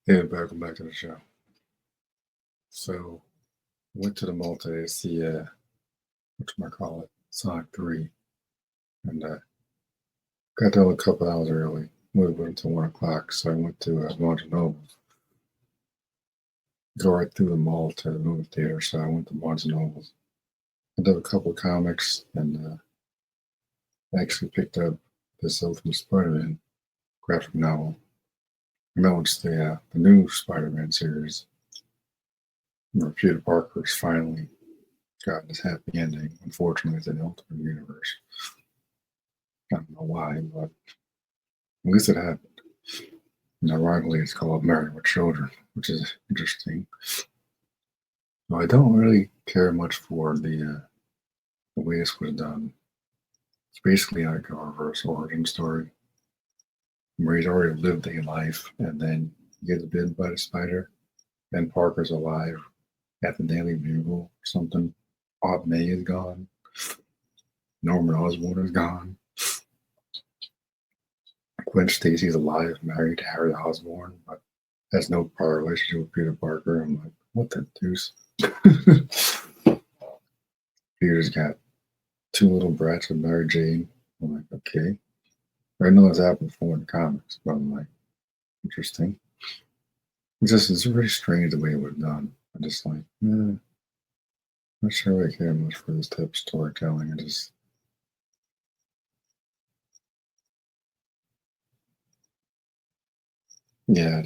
Hey, welcome back to the show. So, went to the mall today to see whatchamacallit, Sonic 3, and got there a couple hours early. We went until 1 o'clock, so I went to Barnes& and Noble. Go right through the mall to the movie theater, so I went to Barnes& and Noble. I did a couple of comics, and I actually picked up this Ultimate Spider-Man graphic novel. And that one's the new Spider-Man series, where Peter Parker's finally gotten his happy ending. Unfortunately, it's in the Ultimate Universe. I don't know why, but at least it happened. And ironically, it's called Married with Children, which is interesting. So I don't really care much for the way this was done. It's basically like a reverse origin story where he's already lived a life and then he gets bitten by the spider. Then Parker's alive at the Daily Bugle or something. Aunt May is gone. Norman Osborn is gone. Gwen Stacy's alive, married to Harry Osborn, but has no prior relationship with Peter Parker. I'm like, what the deuce? Peter's got two little brats with Mary Jane. I'm like, okay. I know this happened before in the comics, but I'm like, interesting. It's really strange the way it was done. I'm just like, not sure I care much for this type of storytelling. I just, yeah.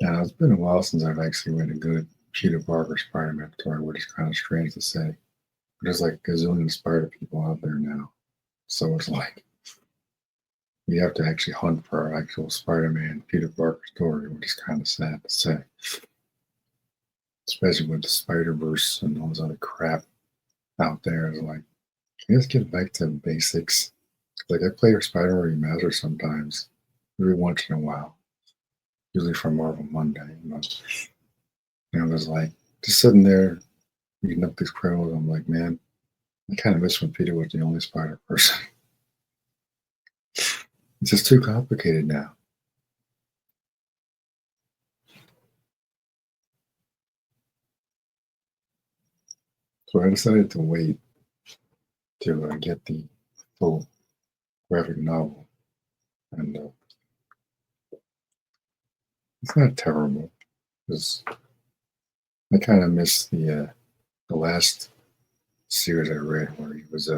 Yeah, it's been a while since I've actually read a good Peter Parker Spider-Man story, which is kind of strange to say. But there's like a gazillion Spider people out there now. So it's like, you have to actually hunt for our actual Spider-Man Peter Parker story, which is kind of sad to say. Especially with the Spider Verse and all this other crap out there. It's like, can you just get back to basics? Like I play Spider Remaster sometimes, every once in a while, usually from Marvel Monday. But it's like just sitting there reading up these criminals. I'm like, man, I kind of miss when Peter was the only Spider person. It's just too complicated now. So I decided to wait to get the full graphic novel, and it's not terrible. Because I kind of miss the last series I read where he was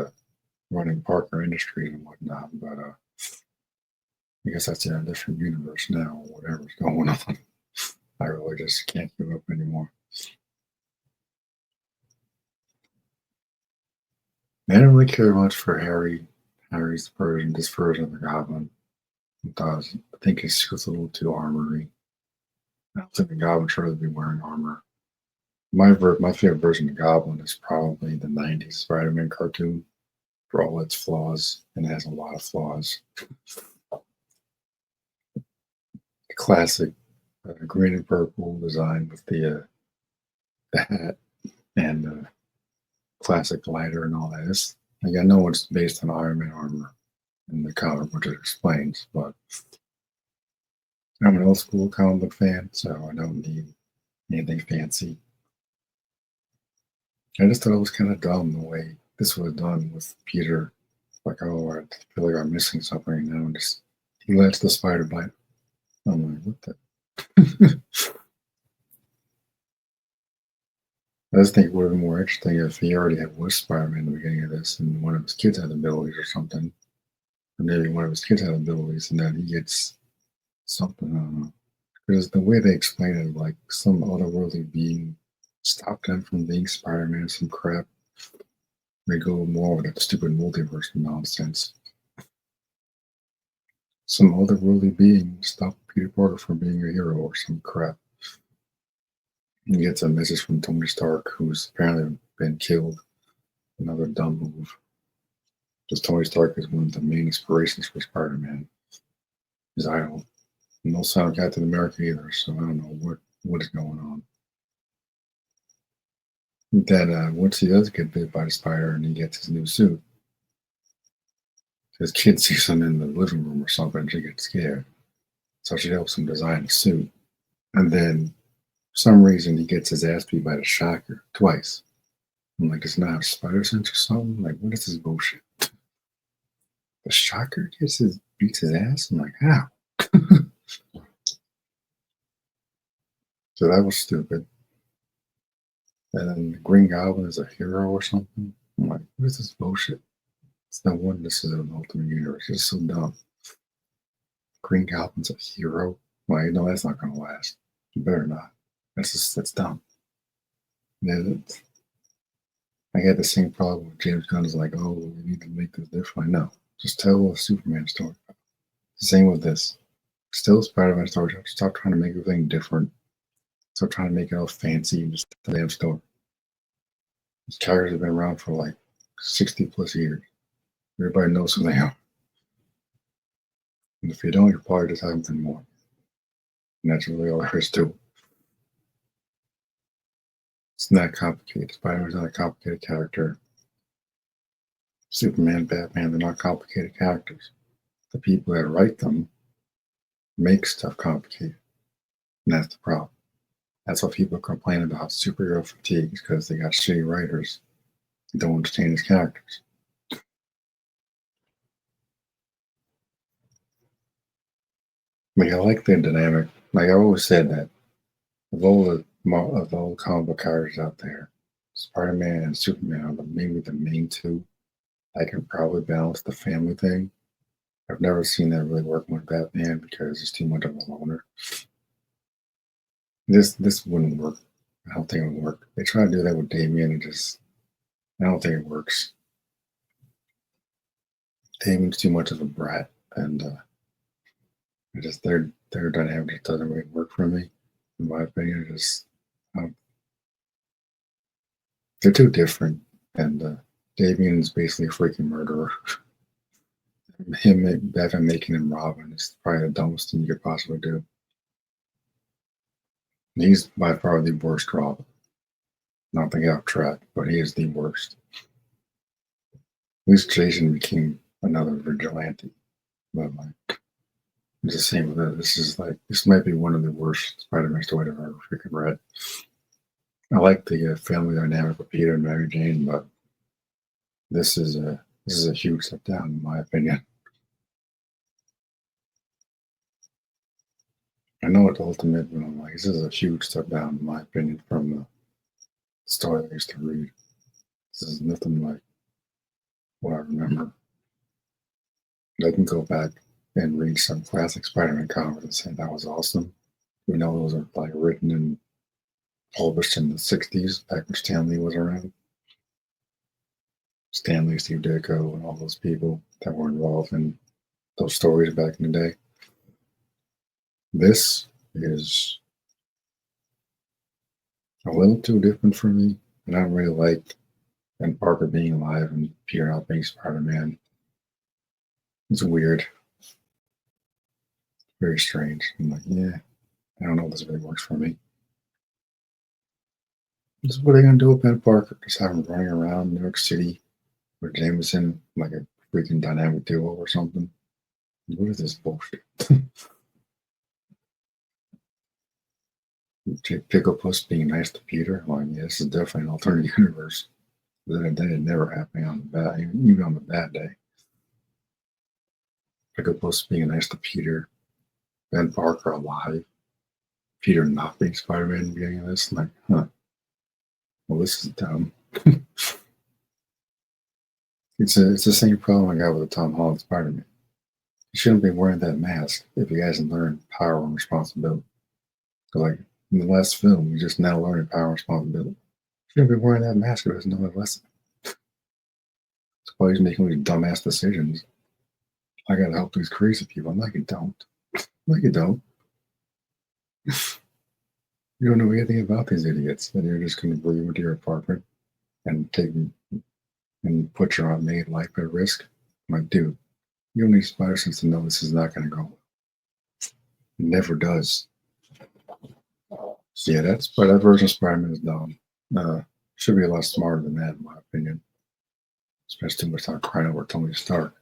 running Parker Industries and whatnot. But I guess that's in a different universe now, or whatever's going on. I really just can't keep up anymore. I don't really care much for Harry's version, this version of the Goblin. Because I think his suit's a little too armory. I don't think the Goblin should really be wearing armor. My favorite version of Goblin is probably the '90s Spider-Man cartoon for all its flaws, and it has a lot of flaws. The classic green and purple design with the hat and the classic lighter and all that. Like I know it's based on Iron Man armor in the comic, which it explains, but I'm an old school comic book fan, so I don't need anything fancy. I just thought it was kind of dumb the way this was done with Peter. Like, oh, I feel like I'm missing something, and just he lets the spider bite. I'm like, what the? I just think it would have been more interesting if he already had was Spider-Man in the beginning of this, and one of his kids had abilities or something, or maybe one of his kids had abilities, and then he gets something. I don't know. Because the way they explain it, like some otherworldly being stopped him from being Spider-Man, some crap. They go more with that stupid multiverse nonsense. Some otherworldly being stopped Peter Parker from being a hero or some crap. He gets a message from Tony Stark, who's apparently been killed. Another dumb move. Because Tony Stark is one of the main inspirations for Spider-Man. His idol. No sign of Captain America either, so I don't know what is going on. Then once he does get bit by the spider and he gets his new suit, his kid sees him in the living room or something, and she gets scared. So she helps him design a suit. And then for some reason he gets his ass beat by the Shocker twice. I'm like, does he not have spider sense or something? Like, what is this bullshit? The Shocker beats his ass? I'm like, how? So that was stupid. And then the Green Goblin is a hero or something. I'm like, what is this bullshit? It's no wonder this is an Ultimate Universe. It's so dumb. Green Goblin's a hero? Well, you know that's not gonna last. You better not. That's dumb. Then I had the same problem with James Gunn is like, oh, we need to make this different. No, just tell a Superman story. Same with this. Still Spider-Man story. Stop trying to make everything different. Stop trying to make it all fancy and just tell the damn story. These characters have been around for like 60 plus years. Everybody knows who they are. And if you don't, you're probably just having fun more. And that's really all there is to it. It's not complicated. Spider-Man's not a complicated character. Superman, Batman, they're not complicated characters. The people that write them make stuff complicated. And that's the problem. That's why people complain about superhero fatigue, because they got shitty writers that don't understand these characters. Like, I like the dynamic. Like I always said that of all the comic book characters out there, Spider-Man and Superman are maybe the main two that can probably balance the family thing. I've never seen that really working with Batman because he's too much of a loner. This wouldn't work. I don't think it would work. They try to do that with Damian and I don't think it works. Damian's too much of a brat, and their dynamic just doesn't really work for me. In my opinion, um, they're too different. And Damian's basically a freaking murderer. Batman making him Robin is probably the dumbest thing you could possibly do. He's by far the worst Robin. Not the out track, but he is the worst. At least Jason became another vigilante. But like, it's the same with it. This might be one of the worst Spider-Man stories I've ever freaking read. I like the family dynamic with Peter and Mary Jane, but this is a huge step down in my opinion. I know it's ultimate, but I'm like, this is a huge step down in my opinion from the story I used to read. This is nothing like what I remember. I can go back and read some classic Spider-Man comics and say that was awesome. You know, those are like written and published in the 60s, back when Stan Lee was around. Stan Lee, Steve Ditko, and all those people that were involved in those stories back in the day. This is a little too different for me, and I don't really like Ben Parker being alive and Peter not being Spider-Man. It's weird. Very strange. I'm like, yeah, I don't know if this really works for me. This is what are they gonna do with Ben Parker? Just have him running around New York City with Jameson like a freaking dynamic duo or something? What is this bullshit? Picklepuss being nice to Peter. Well, yeah, this is definitely an alternate universe. That had never happened on the bad, even on the bad day. Picklepuss being nice to Peter, Ben Parker alive, Peter not being Spider-Man in the beginning of this. I'm like, huh. Well, this is dumb. It's the same problem I got with the Tom Holland Spider-Man. You shouldn't be wearing that mask if you guys haven't learned power and responsibility. Like in the last film, you just now learning power and responsibility. You shouldn't be wearing that mask if there's no lesson. That's why he's making these dumbass decisions. I gotta help these crazy people. I'm like, you don't. Like, you don't. You don't know anything about these idiots, and you're just going to bring them into your apartment and take them and put your unmade life at risk. I'm like, dude, you don't need spider sense to know this is not going to go. It never does. So yeah, that version of Spider-Man is dumb. Should be a lot smarter than that, in my opinion. Spends too much time crying over Tony Stark.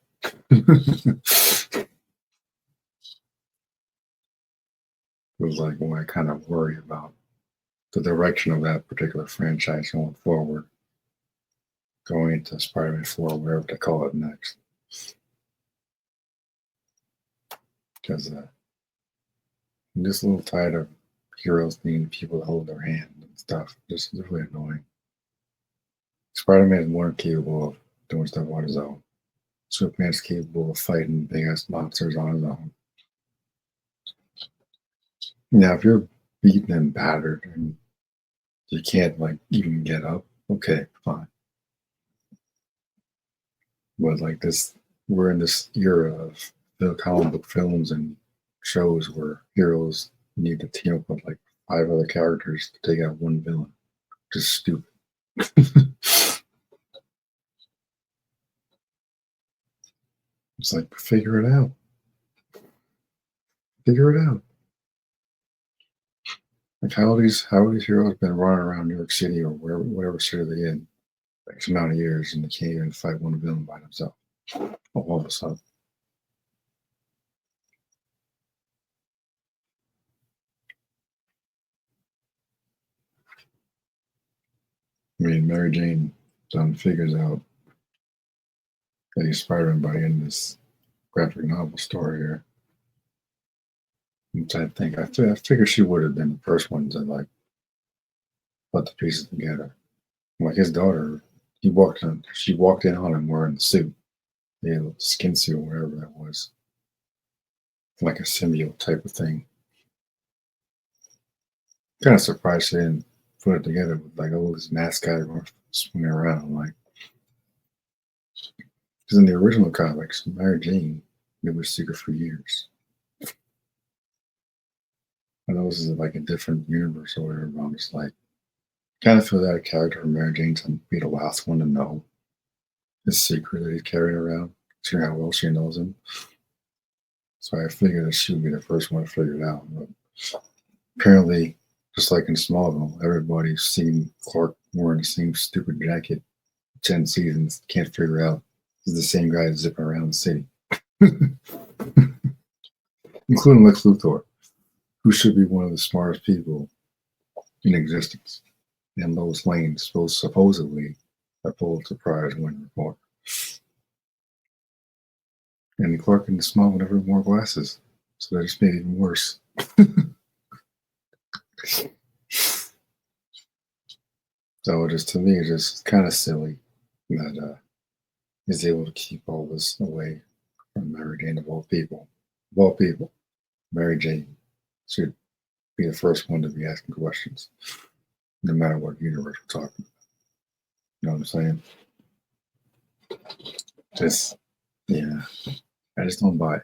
was like when I kind of worry about the direction of that particular franchise going forward, going into Spider-Man 4, whatever they call it next. Because I'm just a little tired of heroes needing people to hold their hand and stuff. Just is really annoying. Spider-Man is more capable of doing stuff on his own. Superman's capable of fighting big ass monsters on his own. Now, if you're beaten and battered and you can't like even get up, okay, fine. But like this, we're in this era of the comic book films and shows where heroes need to team up with like five other characters to take out one villain. Just stupid. It's like figure it out. Figure it out. Like how are these heroes been running around New York City or wherever whatever city they're in X amount of years and they can't even fight one villain by themselves. All of a sudden. I mean Mary Jane done figures out that he's Spider-Man by the end of this graphic novel story here. Which I think I figured she would have been the first one to like put the pieces together. Like his daughter, she walked in on him wearing the suit, the skin suit, or whatever that was, like a symbiote type of thing. Kind of surprised she didn't put it together with like all this mascot swinging around. Like, because in the original comics, Mary Jane knew her secret for years. I know this is like a different universe or whatever, but I'm just like, kind of feel that character from Mary Jane to be the last one to know his secret that he's carrying around, seeing how well she knows him. So I figured that she would be the first one to figure it out. But apparently, just like in Smallville, everybody's seen Clark wearing the same stupid jacket 10 seasons, can't figure out is the same guy zipping around the city, including Lex Luthor, who should be one of the smartest people in existence. And Lois Lane supposedly a Pulitzer Prize winning reporter. And Clark and Smallville never wore glasses, so that just made it even worse. So just to me, it's just kind of silly that he's able to keep all this away from Mary Jane of all people. Of all people, Mary Jane should be the first one to be asking questions, no matter what universe we're talking about. You know what I'm saying? Just yeah, I just don't buy it.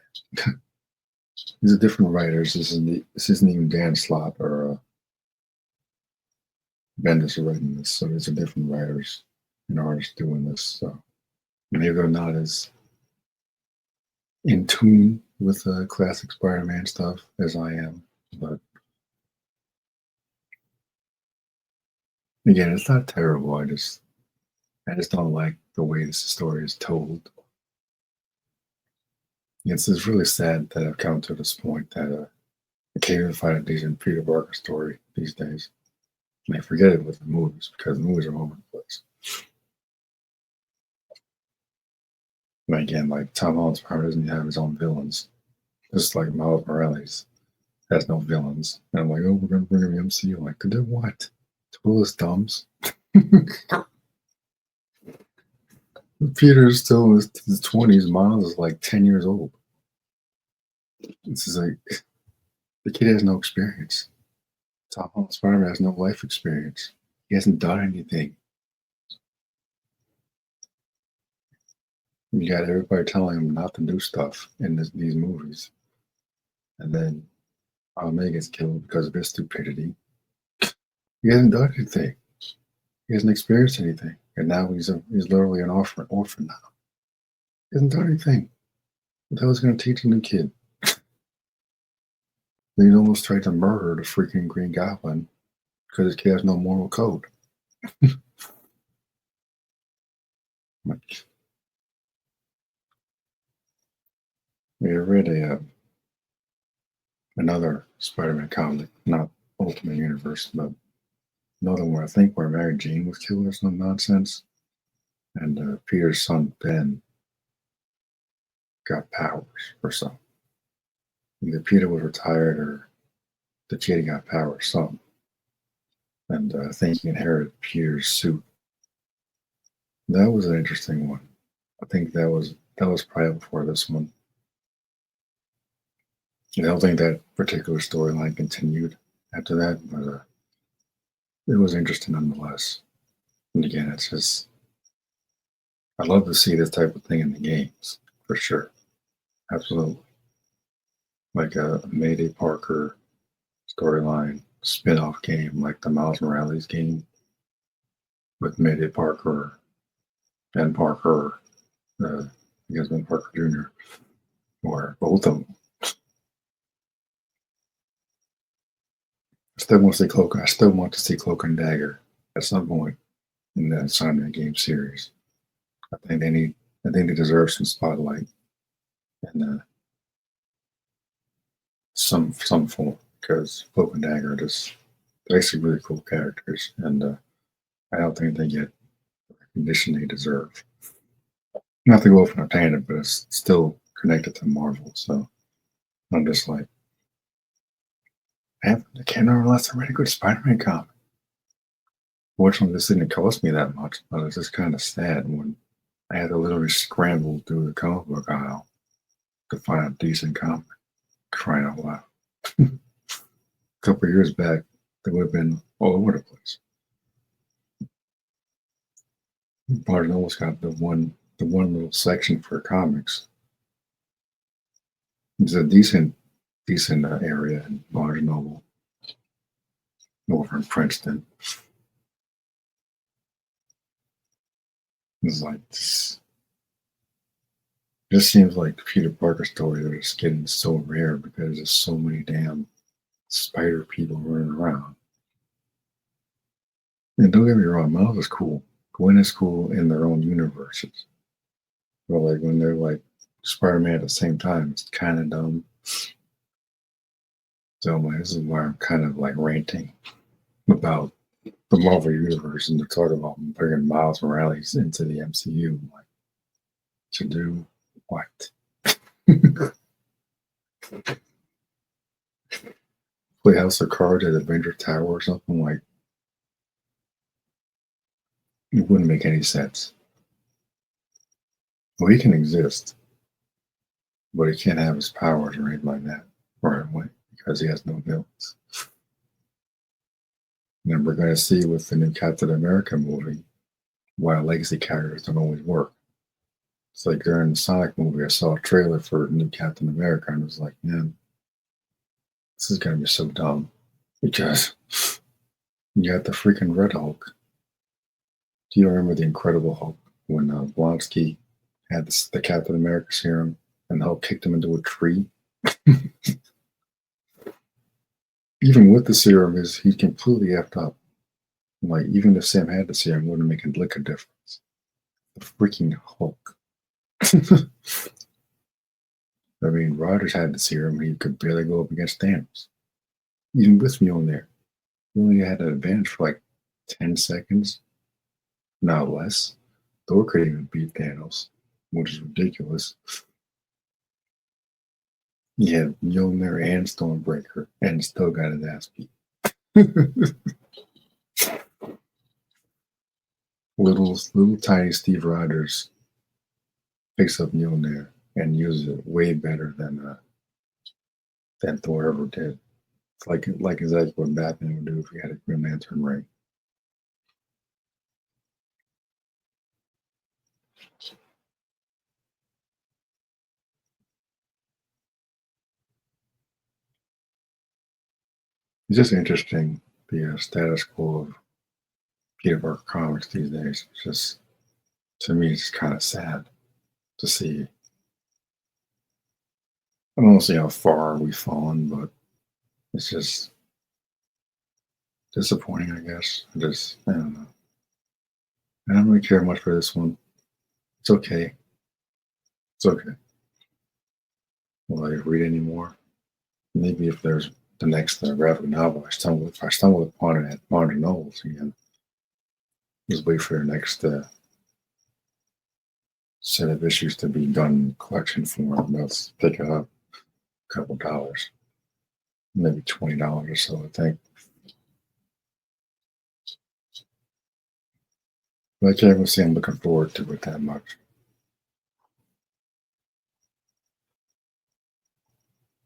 These are different writers. This isn't even Dan Slott or Bendis writing this, so these are different writers and artists doing this. So maybe they're not as in tune with classic Spider-Man stuff as I am, but again, it's not terrible. I just don't like the way this story is told. It's really sad that I've come to this point that I can't even find a decent Peter Parker story these days. And I forget it with the movies because the movies are all over the place. And again, like Tom Holland's Spider doesn't have his own villains, just like Miles Morales has no villains. And I'm like, oh, we're gonna bring him the MCU. Like, to do what? To pull his thumbs? Peter's still in his 20s. Miles is like 10 years old. This is like the kid has no experience. Tom Holland Spider-Man has no life experience. He hasn't done anything. You got everybody telling him not to do stuff in these movies, and then May gets killed because of his stupidity. He hasn't done anything. He hasn't experienced anything, and now he's literally an orphan now. He hasn't done anything. What the hell is going to teach a new kid? Then he almost tried to murder the freaking Green Goblin because his kid has no moral code. Like, I read another Spider-Man comic, not Ultimate Universe, but another one I think where Mary Jane was killed or some nonsense, and Peter's son Ben got powers or something. Either Peter was retired or the kid got powers, something. And I think he inherited Peter's suit. That was an interesting one. I think that was probably before this one. I don't think that particular storyline continued after that, but it was interesting nonetheless. And again, it's just I love to see this type of thing in the games for sure. Absolutely, like a Mayday Parker storyline spin-off game, like the Miles Morales game with Mayday Parker, Ben Parker, I guess Ben Parker Jr. or both of them. I still want to see Cloak and Dagger at some point in the Simon game series. I think they need. I think they deserve some spotlight and some form because Cloak and Dagger are just they're actually really cool characters, and I don't think they get the recognition they deserve. Not to go off on a tangent, but it's still connected to Marvel, so I'm just like, I can't remember last time I read a good Spider-Man comic. Fortunately, this didn't cost me that much, but it's just kind of sad when I had to literally scramble through the comic book aisle to find a decent comic. Crying out loud. A couple of years back, they would have been all over the place. Barnes almost got the one little section for comics. It's a decent area in Barnes Noble over in Princeton. It's like just seems like the Peter Parker stories are just getting so rare because there's so many damn spider people running around. And don't get me wrong, Miles is cool. Gwen is cool in their own universes. But like when they're like Spider-Man at the same time, it's kind of dumb. So I'm like, this is why I'm kind of like ranting about the Marvel universe and they're talking about bringing Miles Morales into the MCU. I'm like, to do what? Play House of Cards at Avenger Tower or something like it wouldn't make any sense. Well, he can exist, but he can't have his powers or anything like that right away because he has no abilities. And we're going to see with the new Captain America movie why legacy characters don't always work. It's like during the Sonic movie, I saw a trailer for new Captain America and I was like, man, this is going to be so dumb because you got the freaking Red Hulk. Do you remember the Incredible Hulk when Blonsky had the Captain America serum and the Hulk kicked him into a tree? Even with the serum, he's completely effed up. Like even if Sam had the serum, it wouldn't make a lick of difference. The freaking Hulk. I mean, Rogers had the serum, he could barely go up against Thanos. Even with me on there, he only had an advantage for like 10 seconds, not less. Thor couldn't even beat Thanos, which is ridiculous. He had Mjolnir and Stormbreaker and still got his ass beat. little tiny Steve Rogers picks up Mjolnir and uses it way better than Thor ever did. It's like exactly what Batman would do if he had a Green Lantern ring. It's just interesting the status quo of Peter Parker comics these days. It's just to me, it's kind of sad to see. I don't see how far we've fallen, but it's just disappointing, I guess. I don't know. I don't really care much for this one. It's okay. It's okay. Will I read any more? maybe if there's the next graphic novel, if I stumble upon it at Barnes and Nobles again, just wait for the next set of issues to be done in collection form. Let's pick it up a couple dollars, maybe $20 or so, I think. But I can't even say I'm looking forward to it that much.